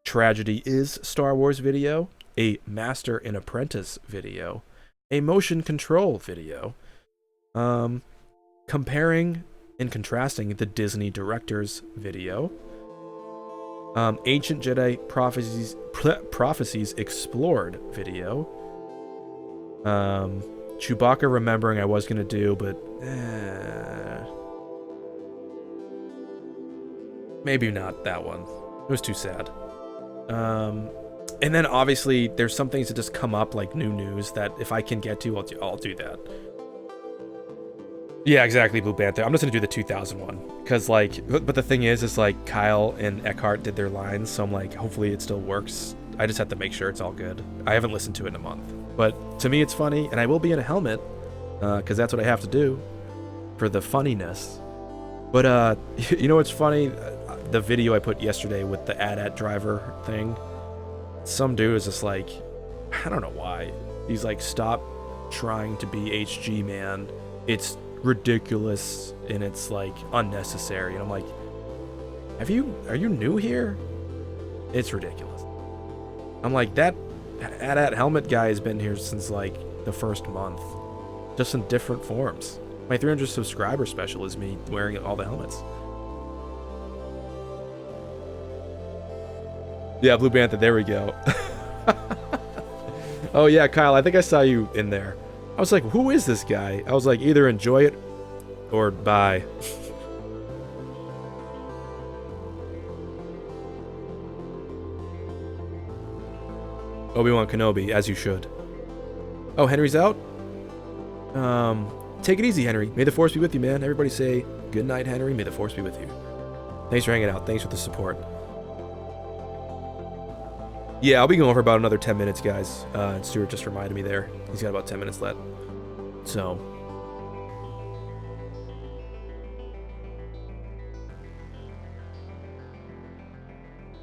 Tragedy is Star Wars video, a Master and Apprentice video, a motion control video, comparing and contrasting the Disney director's video, Ancient Jedi Prophecies Explored video, Chewbacca Remembering I was gonna do, but maybe not that one. It was too sad. And then obviously there's some things that just come up like new news that if I can get to, I'll do that. Yeah, exactly, Blue Panther. I'm just gonna do the 2001 because like, but the thing is like Kyle and Eckhart did their lines, so I'm like, hopefully it still works. I just have to make sure it's all good. I haven't listened to it in a month, but to me it's funny, and I will be in a helmet because that's what I have to do for the funniness. But you know what's funny? The video I put yesterday with the AT-AT driver thing. Some dude is just like, I don't know why. He's like, stop trying to be HG, man. It's ridiculous and it's like unnecessary. And I'm like, are you new here? It's ridiculous. I'm like, that AT-AT helmet guy has been here since like the first month, just in different forms. My 300 subscriber special is me wearing all the helmets. Yeah, Blue Panther, there we go. Oh yeah, Kyle, I think I saw you in there. I was like, who is this guy? I was like, either enjoy it or bye. Obi-Wan Kenobi, as you should. Oh, Henry's out? Take it easy, Henry. May the Force be with you, man. Everybody say, good night, Henry. May the Force be with you. Thanks for hanging out. Thanks for the support. Yeah, I'll be going for about another 10 minutes, guys. Stuart just reminded me there. He's got about 10 minutes left. So.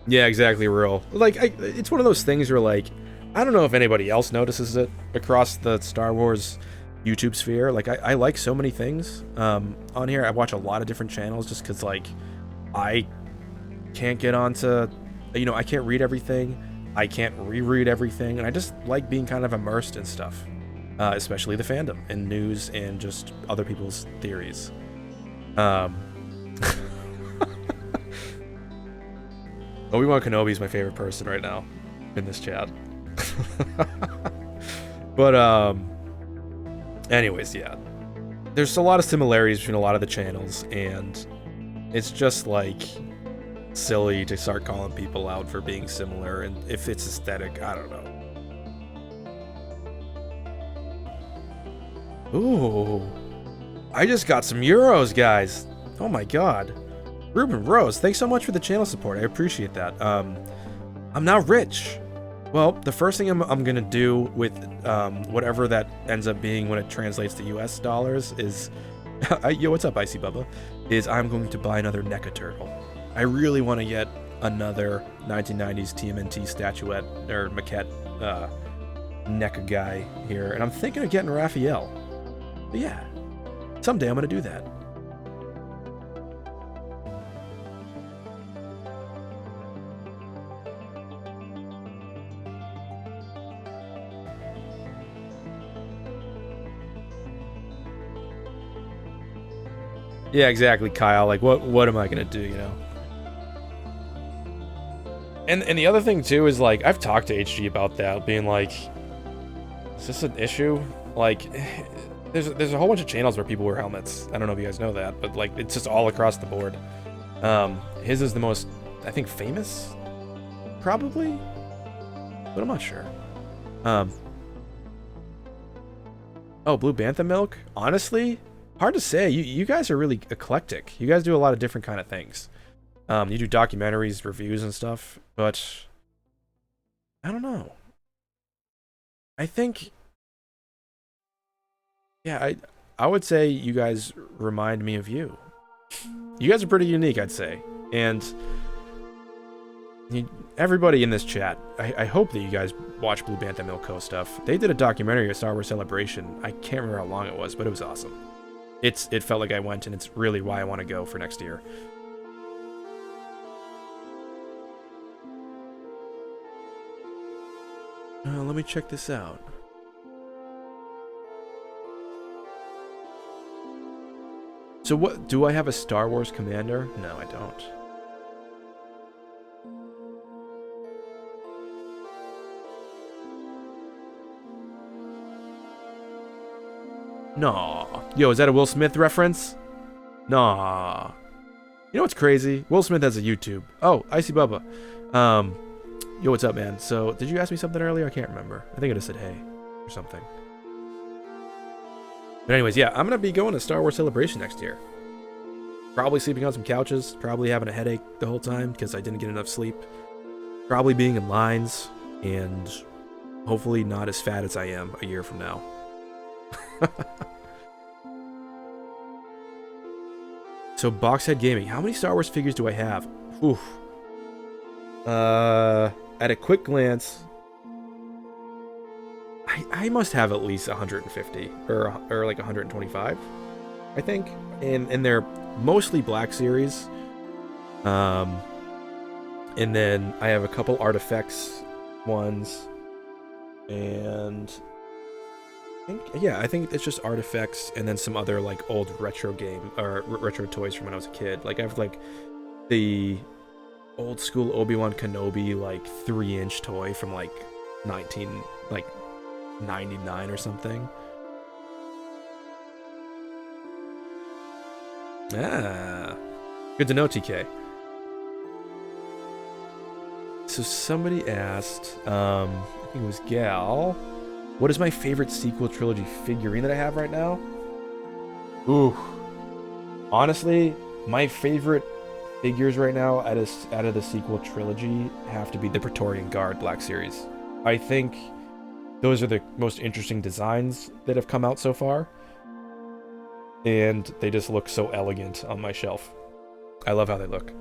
Yeah, exactly, real. Like, it's one of those things where, like, I don't know if anybody else notices it across the Star Wars YouTube sphere. Like, I like so many things on here. I watch a lot of different channels just because, like, I can't get onto, you know, I can't read everything. I can't reread everything, and I just like being kind of immersed in stuff, especially the fandom and news and just other people's theories. Obi-Wan Kenobi is my favorite person right now in this chat. But anyways, yeah, there's a lot of similarities between a lot of the channels, and it's just like silly to start calling people out for being similar, and if it's aesthetic, I don't know. Ooh, I just got some euros, guys. Oh my god. Ruben Rose, thanks so much for the channel support. I appreciate that. I'm now rich. Well, the first thing I'm gonna do with whatever that ends up being when it translates to US dollars is yo, what's up, Icy Bubba? Is I'm going to buy another NECA turtle. I really want to get another 1990s TMNT statuette or maquette NECA guy here, and I'm thinking of getting Raphael. But yeah, someday I'm gonna do that. Yeah, exactly, Kyle. Like, what am I gonna do, you know? And the other thing too is like I've talked to HG about that, being like, is this an issue? Like, there's a whole bunch of channels where people wear helmets. I don't know if you guys know that, but like it's just all across the board. His is the most, I think, famous, probably, but I'm not sure. Oh, Blue Bantha Milk. Honestly, hard to say. You guys are really eclectic. You guys do a lot of different kind of things. You do documentaries, reviews, and stuff, but I don't know. I think, yeah, I would say you guys remind me of you. You guys are pretty unique, I'd say, and everybody in this chat, I hope that you guys watch Blue Bantha Milko stuff. They did a documentary at Star Wars Celebration. I can't remember how long it was, but it was awesome. It felt like I went, and it's really why I want to go for next year. Let me check this out. So what, do I have a Star Wars commander? No, I don't. Nah. Yo, is that a Will Smith reference? Nah. You know what's crazy? Will Smith has a YouTube. Oh, Icy Bubba. Yo, what's up, man? So, did you ask me something earlier? I can't remember. I think I just said hey or something. But anyways, yeah, I'm gonna be going to Star Wars Celebration next year. Probably sleeping on some couches. Probably having a headache the whole time because I didn't get enough sleep. Probably being in lines, and hopefully not as fat as I am a year from now. So, Boxhead Gaming. How many Star Wars figures do I have? Oof. At a quick glance, I must have at least 150 or like 125, I think. And they're mostly Black Series. And then I have a couple Artifacts ones, and I think it's just Artifacts, and then some other like old retro game or retro toys from when I was a kid. Like I have like the old school Obi-Wan Kenobi like 3-inch toy from like 1999 or something. Ah, good to know, TK. So somebody asked, I think it was Gal, what is my favorite sequel trilogy figurine that I have right now? Ooh, honestly, my favorite figures right now out of the sequel trilogy have to be the Praetorian Guard Black Series. I think those are the most interesting designs that have come out so far, and they just look so elegant on my shelf. I love how they look.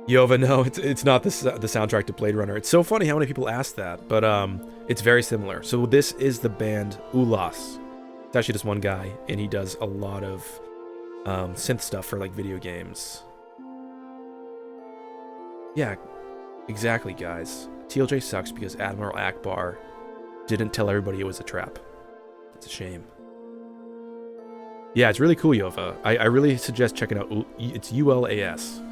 Yova, no, it's not the soundtrack to Blade Runner. It's so funny how many people ask that, but it's very similar. So this is the band ULAS. It's actually just one guy, and he does a lot of synth stuff for like video games. Yeah, exactly, guys. TLJ sucks because Admiral Akbar didn't tell everybody it was a trap. It's a shame. Yeah, it's really cool, Yova. I really suggest checking out. It's ULAS.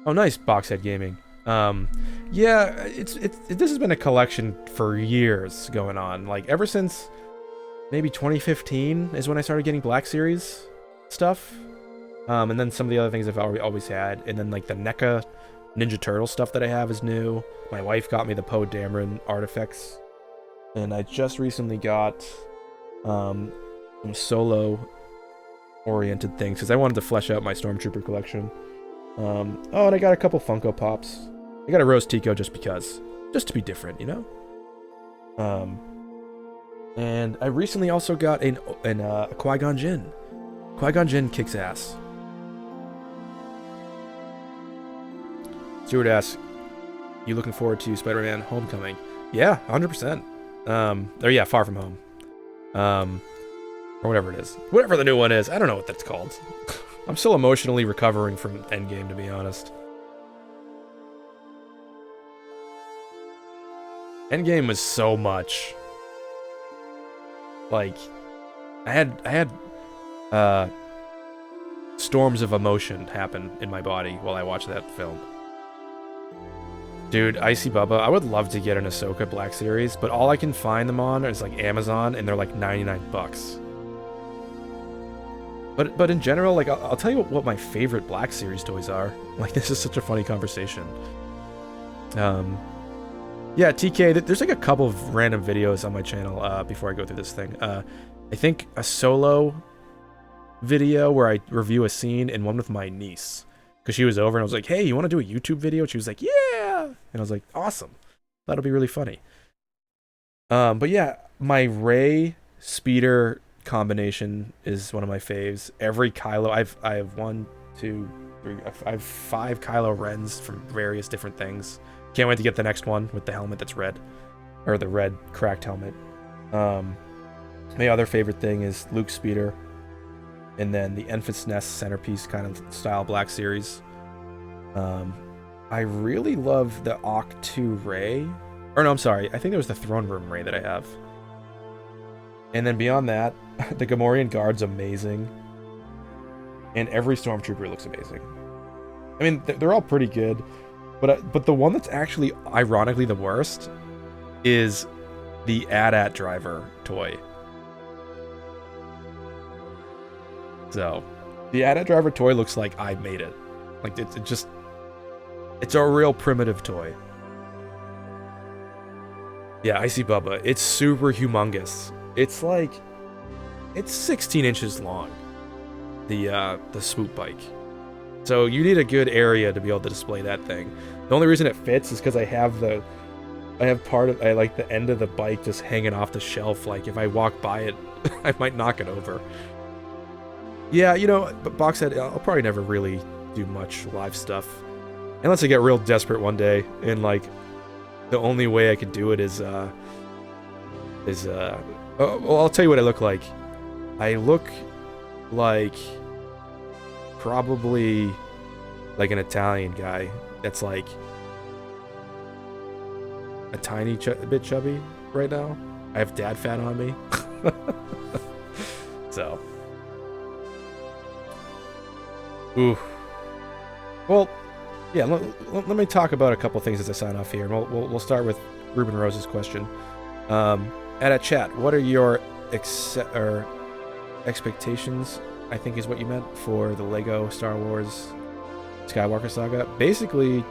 Oh, nice, Boxhead Gaming. Yeah, this has been a collection for years going on. Like ever since maybe 2015 is when I started getting Black Series stuff. And then some of the other things I've always had, and then like the NECA Ninja Turtle stuff that I have is new. My wife got me the Poe Dameron Artifacts, and I just recently got some solo oriented things because I wanted to flesh out my Stormtrooper collection. Oh, and I got a couple Funko Pops. I got a Rose Tico just to be different, you know. And I recently also got a Qui-Gon Jinn. Qui-Gon Jinn kicks ass. Stuart asks, you looking forward to Spider-Man Homecoming? Yeah, 100%. Or yeah, Far From Home. Or whatever it is. Whatever the new one is. I don't know what that's called. I'm still emotionally recovering from Endgame, to be honest. Endgame was so much. Like, I had storms of emotion happen in my body while I watched that film. Dude, Icy Bubba, I would love to get an Ahsoka Black Series, but all I can find them on is like Amazon, and they're like 99 bucks. But in general, like I'll tell you what my favorite Black Series toys are. Like, this is such a funny conversation. Yeah, TK, there's like a couple of random videos on my channel before I go through this thing. I think a solo video where I review a scene, and one with my niece. Because she was over, and I was like, hey, you want to do a YouTube video? And she was like, yeah! And I was like, awesome. That'll be really funny. But yeah, my Rey Speeder combination is one of my faves. Every Kylo, I have 1, 2, 3, I have 5 Kylo Rens from various different things. Can't wait to get the next one with the helmet that's red, or the red cracked helmet. My other favorite thing is Luke Speeder, and then the Enfys Nest centerpiece kind of style Black Series. I really love the Occ 2 Ray. Or no, I'm sorry. I think there was the Throne Room Ray that I have. And then beyond that, the Gamorrean Guard's amazing. And every Stormtrooper looks amazing. I mean, they're all pretty good. But the one that's actually, ironically, the worst is the AT-AT driver toy. So, the AT-AT driver toy looks like I made it. Like, it's a real primitive toy. Yeah, I see Bubba. It's super humongous. It's like, it's 16 inches long. The swoop bike. So you need a good area to be able to display that thing. The only reason it fits is because I have the end of the bike just hanging off the shelf. Like if I walk by it, I might knock it over. Yeah, you know, but Boxhead, I'll probably never really do much live stuff. Unless I get real desperate one day, and like, the only way I could do it is well, I'll tell you what I look like. I look like probably like an Italian guy that's like a tiny bit chubby right now. I have dad fat on me. So. Ooh. Well, yeah, let me talk about a couple things as I sign off here. And we'll start with Ruben Rose's question. At a chat, what are your expectations, I think is what you meant, for the Lego Star Wars Skywalker Saga? Basically,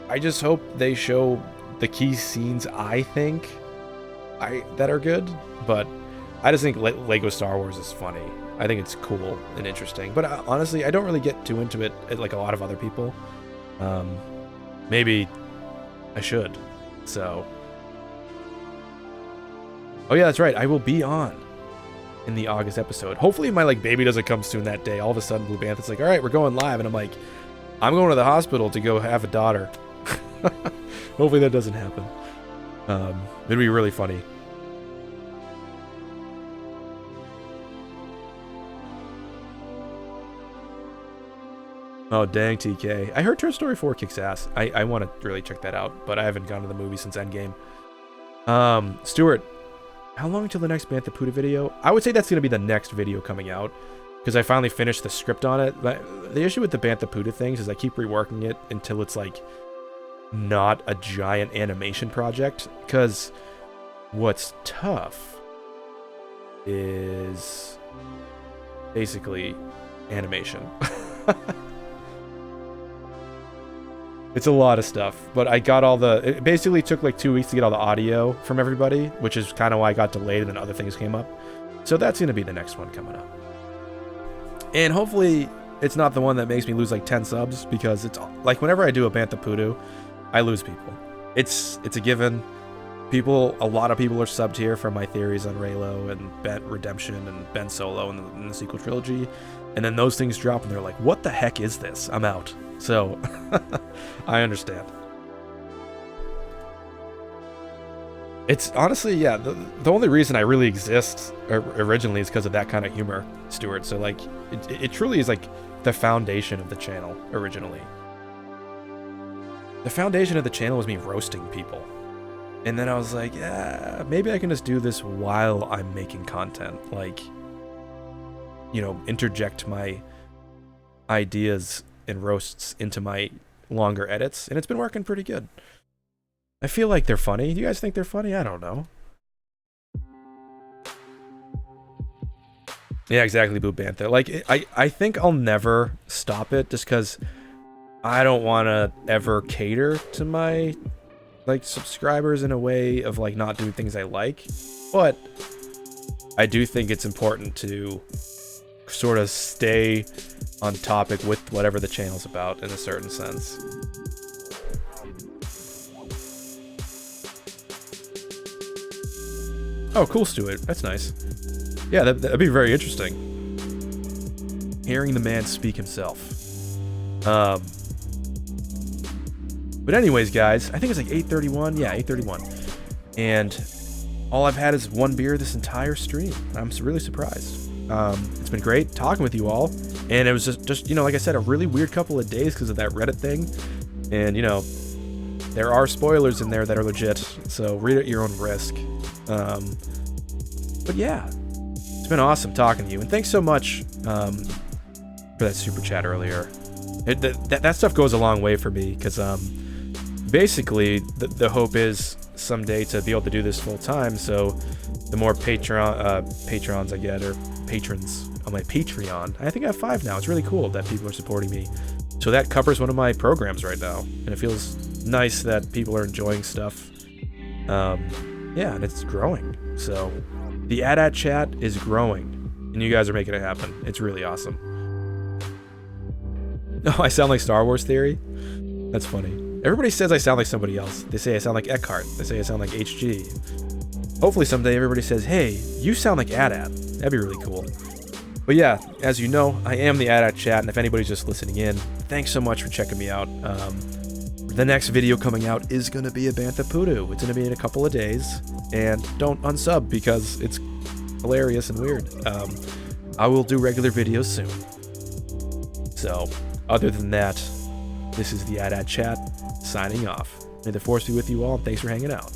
I just hope they show the key scenes I think that are good, but I just think Lego Star Wars is funny. I think it's cool and interesting, but honestly, I don't really get too into it like a lot of other people. Maybe I should. So, oh yeah, that's right. I will be on in the August episode. Hopefully my like baby doesn't come soon that day. All of a sudden Blue Bantha's like, all right, we're going live. And I'm like, I'm going to the hospital to go have a daughter. Hopefully that doesn't happen. It'd be really funny. Oh, dang, TK. I heard Toy Story 4 kicks ass. I want to really check that out, but I haven't gone to the movie since Endgame. Stuart, how long until the next Bantha Puda video? I would say that's going to be the next video coming out, because I finally finished the script on it. The issue with the Bantha Puda things is I keep reworking it until it's, like, not a giant animation project, because what's tough is basically animation. It's a lot of stuff, but I got all the... It basically took like 2 weeks to get all the audio from everybody, which is kind of why I got delayed and then other things came up. So that's going to be the next one coming up. And hopefully it's not the one that makes me lose like 10 subs, because it's like whenever I do a Bantha Pudu, I lose people. It's a given. A lot of people are subbed here from my theories on Reylo and Ben Redemption and Ben Solo in the sequel trilogy. And then those things drop and they're like, what the heck is this? I'm out. So, I understand. It's honestly, yeah, the only reason I really exist originally is because of that kind of humor, Stuart. So, like, it truly is, like, the foundation of the channel originally. The foundation of the channel was me roasting people. And then I was like, yeah, maybe I can just do this while I'm making content. Like, you know, interject my ideas and roasts into my longer edits, and it's been working pretty good. I feel like they're funny. Do you guys think they're funny? I don't know. Yeah, exactly, Boo Bantha. Like, I think I'll never stop it just because I don't want to ever cater to my, like, subscribers in a way of, like, not doing things I like. But I do think it's important to sort of stay on topic with whatever the channel's about in a certain sense. Oh, cool, Stuart. That's nice. Yeah, that'd be very interesting. Hearing the man speak himself. But anyways, guys, I think it's like 8:31. Yeah, 8:31. And all I've had is one beer this entire stream. I'm really surprised. It's been great talking with you all. And it was just like I said, a really weird couple of days because of that Reddit thing. And, there are spoilers in there that are legit, so read at your own risk. But yeah, it's been awesome talking to you. And thanks so much for that super chat earlier. That stuff goes a long way for me because basically the hope is someday to be able to do this full time. So the more patrons I get, or patrons on my Patreon, I think I have 5 now. It's really cool that people are supporting me. So that covers one of my programs right now, and it feels nice that people are enjoying stuff. Yeah, and it's growing. So the AT-AT chat is growing, and you guys are making it happen. It's really awesome. Oh, I sound like Star Wars Theory? That's funny. Everybody says I sound like somebody else. They say I sound like Eckhart. They say I sound like HG. Hopefully someday everybody says, hey, you sound like AT-AT. That'd be really cool. But yeah, as you know, I am the AT-AT chat, and if anybody's just listening in, thanks so much for checking me out. The next video coming out is going to be a Bantha Poodoo. It's going to be in a couple of days, and don't unsub because it's hilarious and weird. I will do regular videos soon. So, other than that, this is the AT-AT chat, signing off. May the force be with you all, and thanks for hanging out.